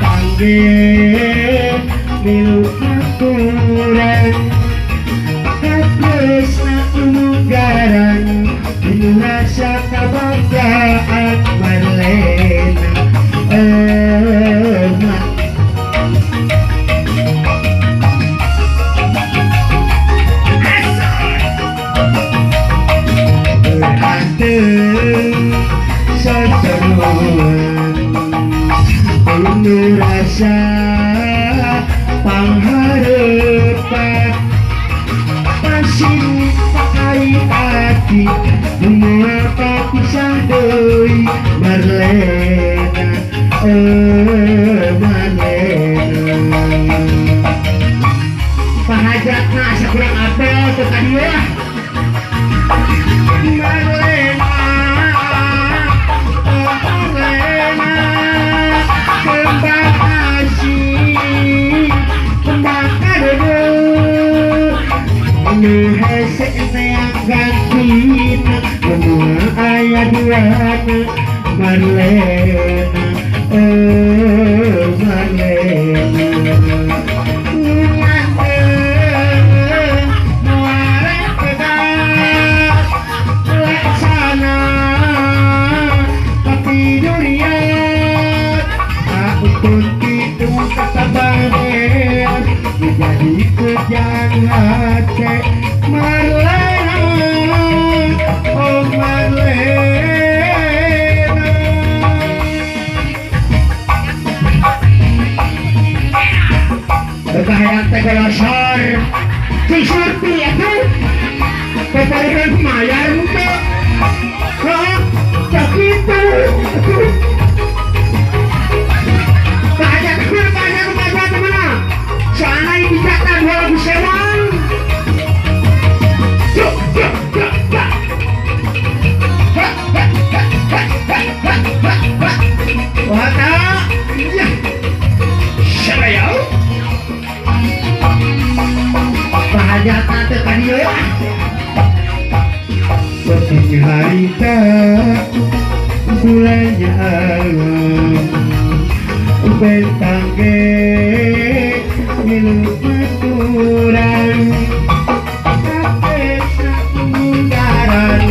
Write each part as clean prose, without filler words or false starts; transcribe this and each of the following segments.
panggil milu kurang hapus na umugaran inurasa kabanggaan Marlena beranteng seteruan inurasa pangharapan masih pakai hati mengapa pisah doi Marlena Marlena pahajatna asa kurang apel ke kadia Marlena Marlena kembang asih kembang kadede hesek yang gantina semua ayah duana Marlena Marlena laksana tapi durian aku pun itu kata banet menjadi kejang hati Marlena oh Marlena kekayaan tegelasar seperti itu kepada mayar muka tapi itu banyak kemana sana ini kata 2.000 sewan wata iya saya bahaya tante tadi ya seperti hari bulannya alam bentang minum aturan kapes undaran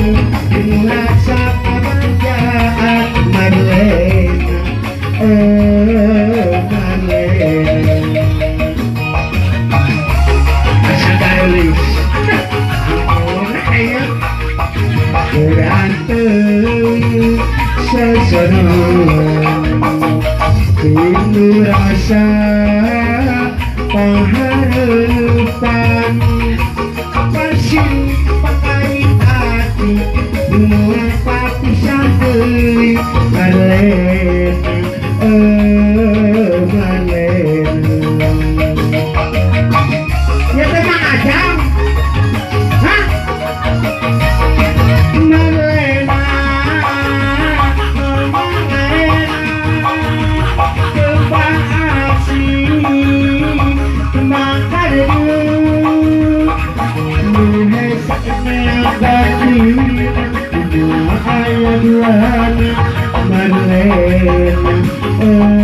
rasa kebahagiaan Marlena Marlena asal garis beranteng seseruan rindu rasa pengharapan masih pakai hati mengapa pisah dari Marlena Marlena ya memang ada hah Marlena Marlena